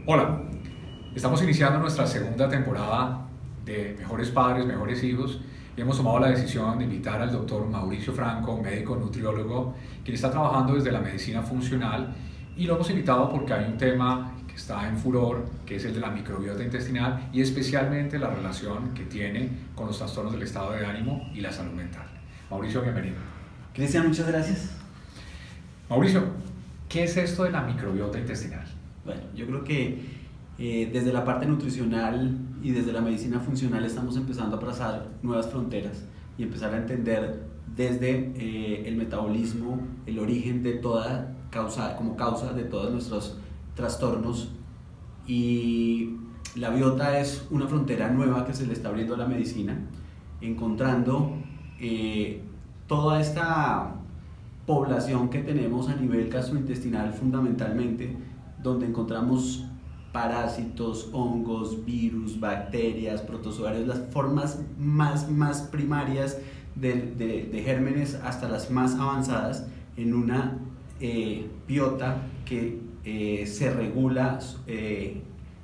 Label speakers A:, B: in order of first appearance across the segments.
A: Hola, estamos iniciando nuestra segunda temporada de Mejores Padres, Mejores Hijos y hemos tomado la decisión de invitar al doctor Mauricio Franco, médico nutriólogo, quien está trabajando desde la medicina funcional, y lo hemos invitado porque hay un tema que está en furor, que es el de la microbiota intestinal y especialmente la relación que tiene con los trastornos del estado de ánimo y la salud mental. Mauricio, bienvenido.
B: Cristian, muchas gracias.
A: Mauricio, ¿qué es esto de la microbiota intestinal?
B: Bueno, yo creo que desde la parte nutricional y desde la medicina funcional estamos empezando a trazar nuevas fronteras y empezar a entender desde el metabolismo, el origen de toda causa, como causa de todos nuestros trastornos, y la biota es una frontera nueva que se le está abriendo a la medicina, encontrando toda esta población que tenemos a nivel gastrointestinal fundamentalmente, donde encontramos parásitos, hongos, virus, bacterias, protozoarios, las formas más primarias de gérmenes hasta las más avanzadas, en una biota que se regula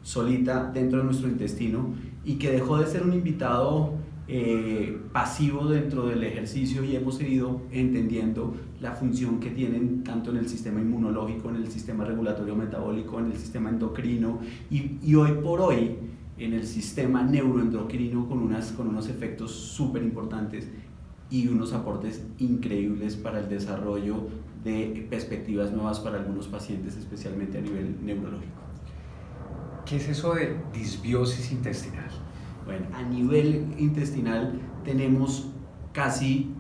B: solita dentro de nuestro intestino y que dejó de ser un invitado pasivo dentro del ejercicio, y hemos ido entendiendo la función que tienen tanto en el sistema inmunológico, en el sistema regulatorio metabólico, en el sistema endocrino y hoy por hoy en el sistema neuroendocrino, con unos efectos súper importantes y unos aportes increíbles para el desarrollo de perspectivas nuevas para algunos pacientes, especialmente a nivel neurológico.
A: ¿Qué es eso de disbiosis intestinal?
B: Bueno, a nivel intestinal tenemos casi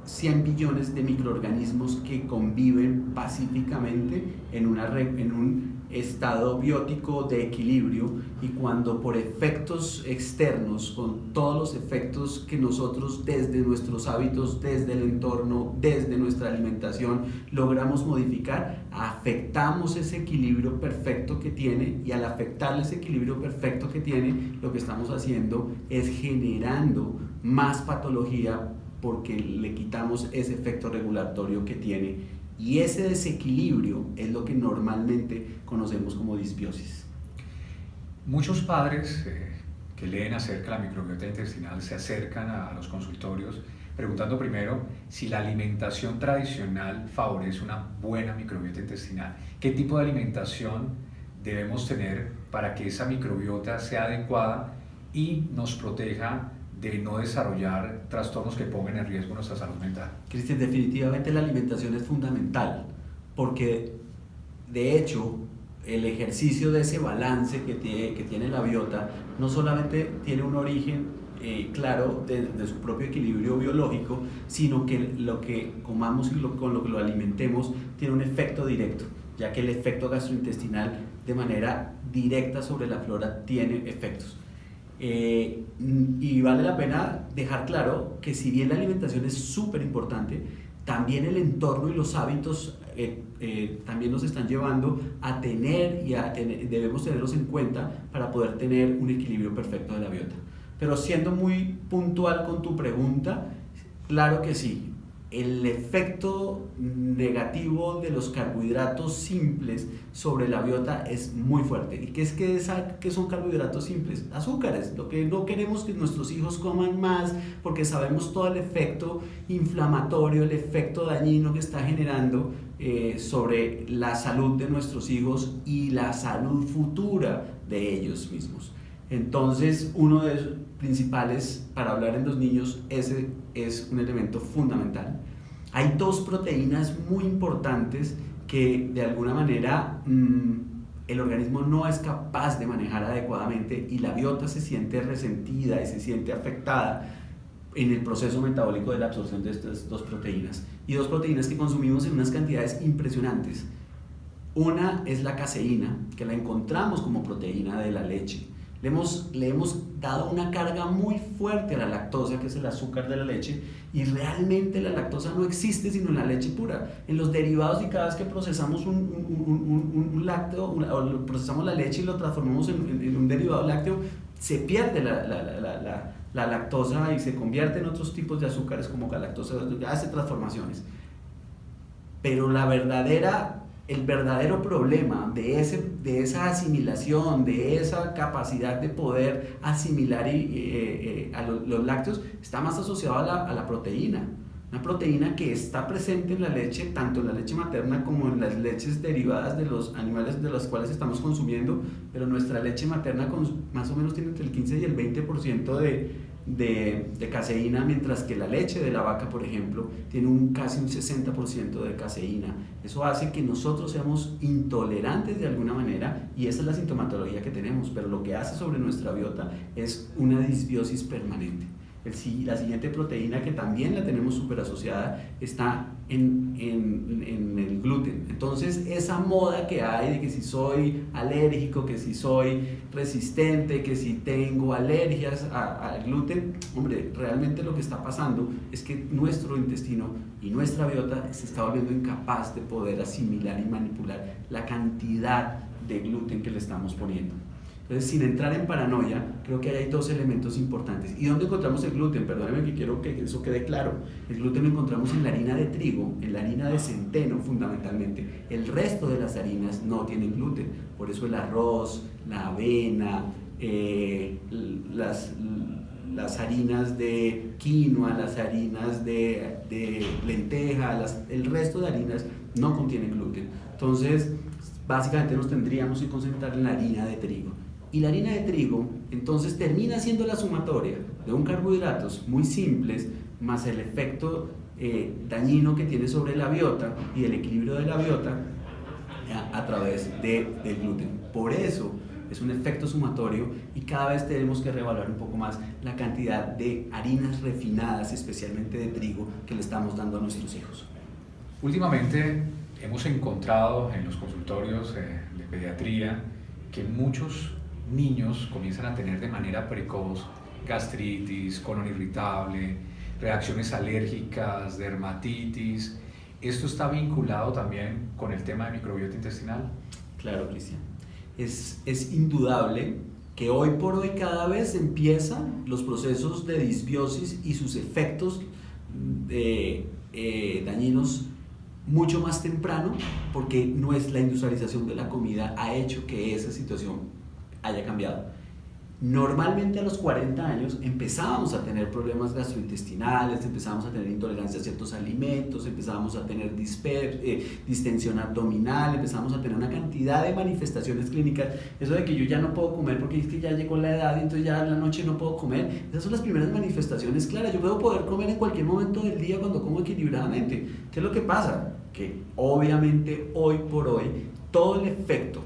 B: 100 billones de microorganismos que conviven pacíficamente en un estado biótico de equilibrio, y cuando por efectos externos, con todos los efectos que nosotros desde nuestros hábitos, desde el entorno, desde nuestra alimentación logramos modificar, afectamos ese equilibrio perfecto que tiene, y al afectar ese equilibrio perfecto que tiene, lo que estamos haciendo es generando más patología, porque le quitamos ese efecto regulatorio que tiene, y ese desequilibrio es lo que normalmente conocemos como disbiosis.
A: Muchos padres que leen acerca de la microbiota intestinal se acercan a los consultorios preguntando primero si la alimentación tradicional favorece una buena microbiota intestinal. ¿Qué tipo de alimentación debemos tener para que esa microbiota sea adecuada y nos proteja de no desarrollar trastornos que pongan en riesgo nuestra salud mental?
B: Cristian, definitivamente la alimentación es fundamental, porque de hecho el ejercicio de ese balance que tiene la biota no solamente tiene un origen claro de su propio equilibrio biológico, sino que lo que comamos y con lo que lo alimentemos tiene un efecto directo, ya que el efecto gastrointestinal de manera directa sobre la flora tiene efectos. Y vale la pena dejar claro que si bien la alimentación es súper importante, también el entorno y los hábitos también nos están llevando a tener debemos tenerlos en cuenta para poder tener un equilibrio perfecto de la biota. Pero siendo muy puntual con tu pregunta, claro que sí. El efecto negativo de los carbohidratos simples sobre la biota es muy fuerte. ¿Y qué son carbohidratos simples? Azúcares. Lo que no queremos que nuestros hijos coman más, porque sabemos todo el efecto inflamatorio, el efecto dañino que está generando sobre la salud de nuestros hijos y la salud futura de ellos mismos. Entonces, uno de los principales para hablar en los niños, ese es un elemento fundamental. Hay dos proteínas muy importantes que de alguna manera el organismo no es capaz de manejar adecuadamente, y la biota se siente resentida y se siente afectada en el proceso metabólico de la absorción de estas dos proteínas, y dos proteínas que consumimos en unas cantidades impresionantes. Una es la caseína, que la encontramos como proteína de la leche. Le hemos dado una carga muy fuerte a la lactosa, que es el azúcar de la leche, y realmente la lactosa no existe sino en la leche pura, en los derivados, y cada vez que procesamos un lácteo, procesamos la leche y lo transformamos en un derivado lácteo, se pierde la lactosa y se convierte en otros tipos de azúcares como galactosa, hace transformaciones. Pero el verdadero problema de esa asimilación, de esa capacidad de poder asimilar los lácteos, está más asociado a la proteína. Una proteína que está presente en la leche, tanto en la leche materna como en las leches derivadas de los animales de los cuales estamos consumiendo, pero nuestra leche materna más o menos tiene entre el 15 y el 20% de caseína, mientras que la leche de la vaca, por ejemplo, tiene casi un 60% de caseína. Eso hace que nosotros seamos intolerantes de alguna manera, y esa es la sintomatología que tenemos, pero lo que hace sobre nuestra biota es una disbiosis permanente. La siguiente proteína, que también la tenemos súper asociada, está en el gluten. Entonces, esa moda que hay de que si soy alérgico, que si soy resistente, que si tengo alergias al gluten, hombre, realmente lo que está pasando es que nuestro intestino y nuestra biota se está volviendo incapaz de poder asimilar y manipular la cantidad de gluten que le estamos poniendo. Entonces, sin entrar en paranoia, creo que hay dos elementos importantes. ¿Y dónde encontramos el gluten? Perdónenme que quiero que eso quede claro. El gluten lo encontramos en la harina de trigo, en la harina de centeno fundamentalmente. El resto de las harinas no tienen gluten. Por eso el arroz, la avena, las harinas de quinoa, las harinas de lenteja, el resto de harinas no contienen gluten. Entonces, básicamente nos tendríamos que concentrar en la harina de trigo. Y la harina de trigo entonces termina siendo la sumatoria de un carbohidratos muy simples más el efecto dañino que tiene sobre la biota y el equilibrio de la biota a través del gluten. Por eso es un efecto sumatorio, y cada vez tenemos que reevaluar un poco más la cantidad de harinas refinadas, especialmente de trigo, que le estamos dando a nuestros hijos.
A: Últimamente hemos encontrado en los consultorios de pediatría que muchos niños comienzan a tener de manera precoz gastritis, colon irritable, reacciones alérgicas, dermatitis. ¿Esto está vinculado también con el tema de microbiota intestinal?
B: Claro, Cristian. Es indudable que hoy por hoy cada vez empiezan los procesos de disbiosis y sus efectos dañinos mucho más temprano, porque la industrialización de la comida ha hecho que esa situación haya cambiado. Normalmente a los 40 años empezábamos a tener problemas gastrointestinales, empezábamos a tener intolerancia a ciertos alimentos, empezábamos a tener distensión abdominal, empezábamos a tener una cantidad de manifestaciones clínicas. Eso de que yo ya no puedo comer porque es que ya llegó la edad y entonces ya en la noche no puedo comer, esas son las primeras manifestaciones claras. Yo puedo poder comer en cualquier momento del día cuando como equilibradamente. ¿Qué es lo que pasa? Que obviamente hoy por hoy todo el efecto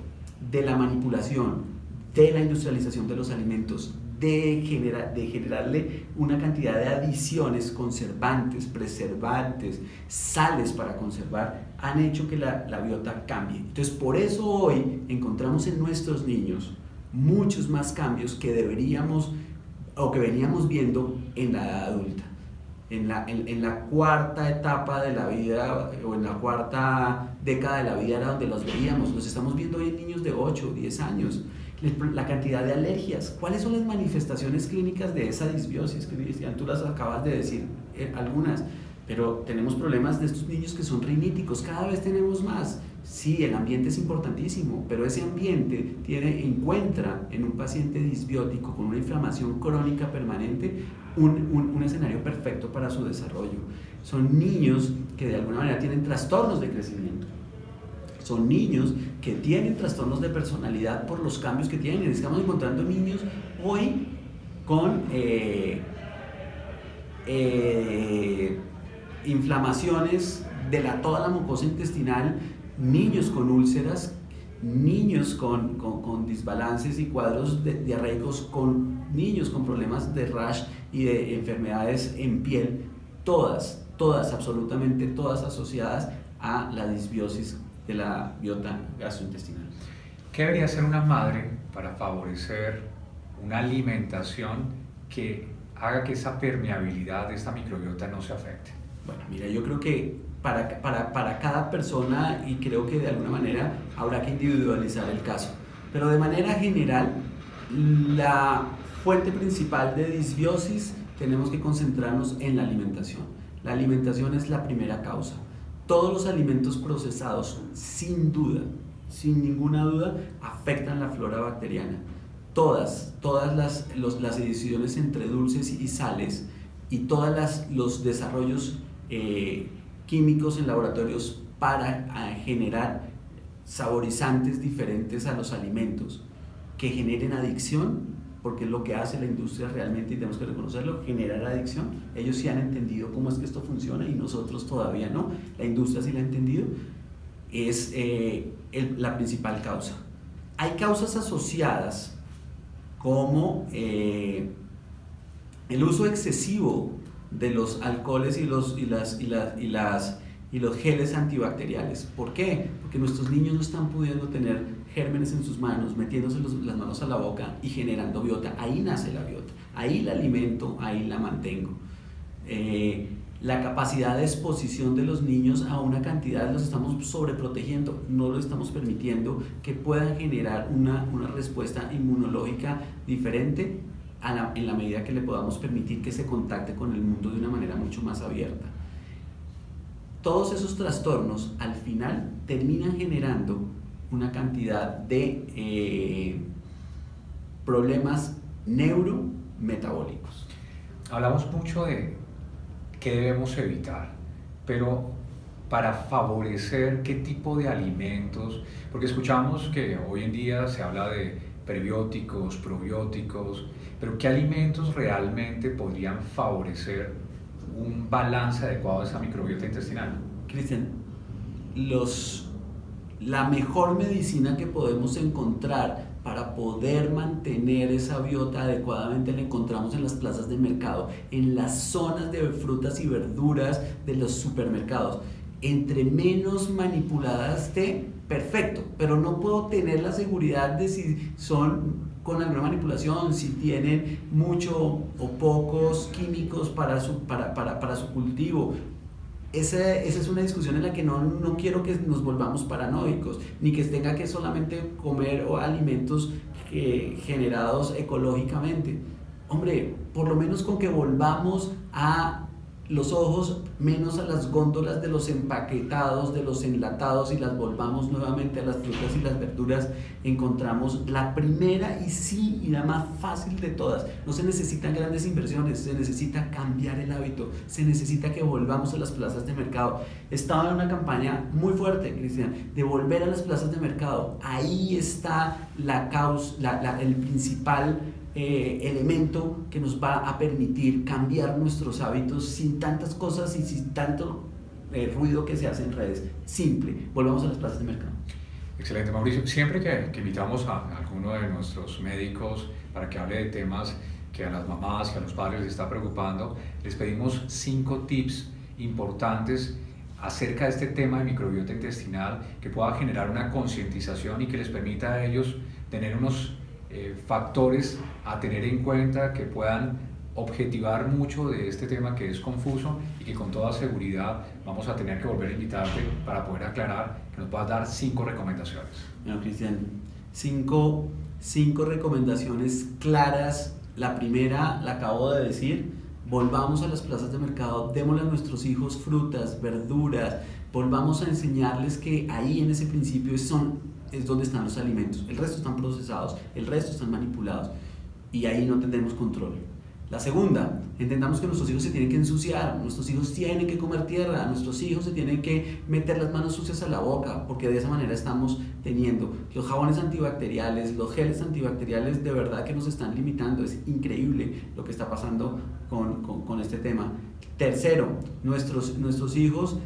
B: de la manipulación, de la industrialización de los alimentos, de generarle una cantidad de adiciones, conservantes, preservantes, sales para conservar, han hecho que la biota cambie. Entonces, por eso hoy encontramos en nuestros niños muchos más cambios que deberíamos o que veníamos viendo en la edad adulta. En la cuarta etapa de la vida o en la cuarta década de la vida era donde los veíamos. Los estamos viendo hoy en niños de 8 o 10 años. La cantidad de alergias. ¿Cuáles son las manifestaciones clínicas de esa disbiosis? Cristian, tú las acabas de decir, algunas, pero tenemos problemas de estos niños que son riníticos, cada vez tenemos más. Sí, el ambiente es importantísimo, pero ese ambiente encuentra en un paciente disbiótico con una inflamación crónica permanente un escenario perfecto para su desarrollo. Son niños que de alguna manera tienen trastornos de crecimiento. Son niños que tienen trastornos de personalidad por los cambios que tienen. Estamos encontrando niños hoy con inflamaciones de toda la mucosa intestinal, niños con úlceras, niños con desbalances y cuadros diarreicos, niños con problemas de rash y de enfermedades en piel, todas, absolutamente todas asociadas a la disbiosis de la biota gastrointestinal.
A: ¿Qué debería hacer una madre para favorecer una alimentación que haga que esa permeabilidad de esta microbiota no se afecte?
B: Bueno, mira, yo creo que para cada persona, y creo que de alguna manera habrá que individualizar el caso, pero de manera general la fuente principal de disbiosis, tenemos que concentrarnos en la alimentación. La alimentación es la primera causa. Todos los alimentos procesados, sin duda, sin ninguna duda, afectan la flora bacteriana. Todas las ediciones entre dulces y sales y todos los desarrollos químicos en laboratorios para generar saborizantes diferentes a los alimentos que generen adicción, porque es lo que hace la industria realmente y tenemos que reconocerlo, generar adicción. Ellos sí han entendido cómo es que esto funciona y nosotros todavía no. La industria sí la ha entendido, es la principal causa. Hay causas asociadas como el uso excesivo de los alcoholes y los geles antibacteriales. ¿Por qué? Porque nuestros niños no están pudiendo tener gérmenes en sus manos, metiéndose las manos a la boca y generando biota. Ahí nace la biota, ahí la alimento, ahí la mantengo. La capacidad de exposición de los niños a una cantidad, los estamos sobreprotegiendo, no lo estamos permitiendo que puedan generar una respuesta inmunológica diferente en la medida que le podamos permitir que se contacte con el mundo de una manera mucho más abierta. Todos esos trastornos al final terminan generando una cantidad de problemas neurometabólicos.
A: Hablamos mucho de qué debemos evitar, pero para favorecer qué tipo de alimentos, porque escuchamos que hoy en día se habla de prebióticos, probióticos, pero qué alimentos realmente podrían favorecer un balance adecuado de esa microbiota intestinal.
B: Cristian, la mejor medicina que podemos encontrar para poder mantener esa biota adecuadamente la encontramos en las plazas de mercado, en las zonas de frutas y verduras de los supermercados. Entre menos manipuladas esté, perfecto, pero no puedo tener la seguridad de si son con alguna manipulación, si tienen mucho o pocos químicos para su cultivo. Esa es una discusión en la que no quiero que nos volvamos paranoicos, ni que tenga que solamente comer alimentos generados ecológicamente. Hombre, por lo menos con que volvamos a los ojos menos a las góndolas de los empaquetados, de los enlatados, y las volvamos nuevamente a las frutas y las verduras, encontramos la primera y la más fácil de todas. No se necesitan grandes inversiones, se necesita cambiar el hábito, se necesita que volvamos a las plazas de mercado. Estaba en una campaña muy fuerte, Cristian, de volver a las plazas de mercado. Ahí está la causa, el principal elemento que nos va a permitir cambiar nuestros hábitos sin tantas cosas y sin tanto ruido que se hace en redes. Simple, volvamos a las plazas de mercado.
A: Excelente, Mauricio. Siempre que invitamos a alguno de nuestros médicos para que hable de temas que a las mamás y a los padres les está preocupando, les pedimos 5 tips importantes acerca de este tema de microbiota intestinal que pueda generar una concientización y que les permita a ellos tener unos factores a tener en cuenta, que puedan objetivar mucho de este tema que es confuso y que con toda seguridad vamos a tener que volver a invitarte para poder aclarar, que nos puedas dar 5 recomendaciones.
B: Bueno, Cristian, 5 recomendaciones claras. La primera la acabo de decir: volvamos a las plazas de mercado, démosle a nuestros hijos frutas, verduras, volvamos a enseñarles que ahí en ese principio es donde están los alimentos. El resto están procesados, el resto están manipulados y ahí no tendremos control. La segunda, entendamos que nuestros hijos se tienen que ensuciar, nuestros hijos tienen que comer tierra, nuestros hijos se tienen que meter las manos sucias a la boca, porque de esa manera estamos teniendo los jabones antibacteriales, los geles antibacteriales, de verdad que nos están limitando. Es increíble lo que está pasando con este tema. Tercero, nuestros hijos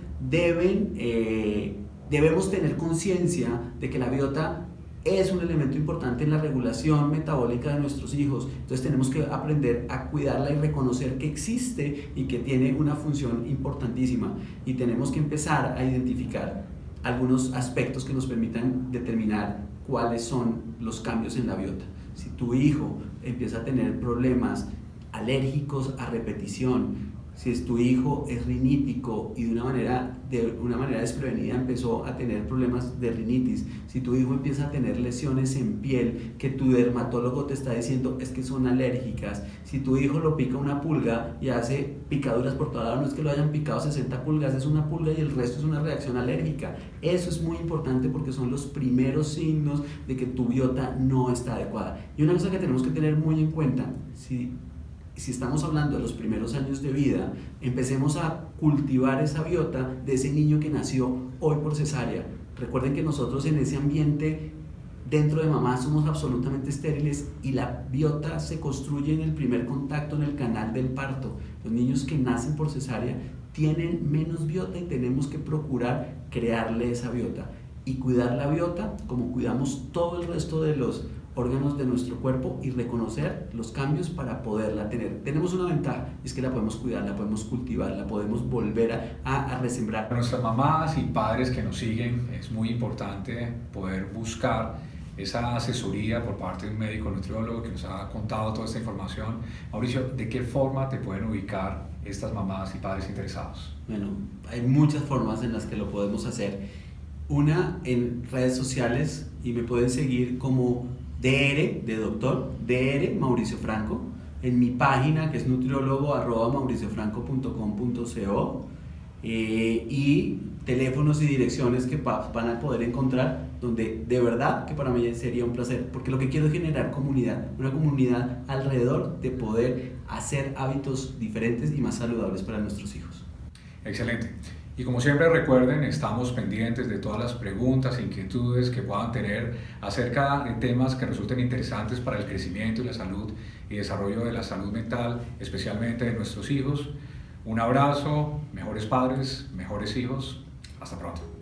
B: debemos tener conciencia de que la biota es un elemento importante en la regulación metabólica de nuestros hijos. Entonces tenemos que aprender a cuidarla y reconocer que existe y que tiene una función importantísima, y tenemos que empezar a identificar algunos aspectos que nos permitan determinar cuáles son los cambios en la biota. Si tu hijo empieza a tener problemas alérgicos a repetición, Si es tu hijo es rinítico y de una manera desprevenida empezó a tener problemas de rinitis, si tu hijo empieza a tener lesiones en piel que tu dermatólogo te está diciendo es que son alérgicas, si tu hijo lo pica una pulga y hace picaduras por toda lado, no es que lo hayan picado 60 pulgas, es una pulga y el resto es una reacción alérgica. Eso es muy importante porque son los primeros signos de que tu biota no está adecuada. Y una cosa que tenemos que tener muy en cuenta, si estamos hablando de los primeros años de vida, empecemos a cultivar esa biota de ese niño que nació hoy por cesárea. Recuerden que nosotros en ese ambiente dentro de mamá somos absolutamente estériles y la biota se construye en el primer contacto en el canal del parto. Los niños que nacen por cesárea tienen menos biota y tenemos que procurar crearle esa biota y cuidar la biota como cuidamos todo el resto de los órganos de nuestro cuerpo y reconocer los cambios para poderla tener. Tenemos una ventaja, es que la podemos cuidar, la podemos cultivar, la podemos volver a resembrar.
A: Para nuestras mamás y padres que nos siguen, es muy importante poder buscar esa asesoría por parte de un médico nutriólogo que nos ha contado toda esta información. Mauricio, ¿de qué forma te pueden ubicar estas mamás y padres interesados?
B: Bueno, hay muchas formas en las que lo podemos hacer. Una, en redes sociales, y me pueden seguir como DR de doctor, DR Mauricio Franco, en mi página que es nutriólogo@mauriciofranco.com.co, y teléfonos y direcciones que van a poder encontrar, donde de verdad que para mí sería un placer, porque lo que quiero es generar comunidad, una comunidad alrededor de poder hacer hábitos diferentes y más saludables para nuestros hijos.
A: Excelente. Y como siempre recuerden, estamos pendientes de todas las preguntas, inquietudes que puedan tener acerca de temas que resulten interesantes para el crecimiento y la salud y desarrollo de la salud mental, especialmente de nuestros hijos. Un abrazo, mejores padres, mejores hijos. Hasta pronto.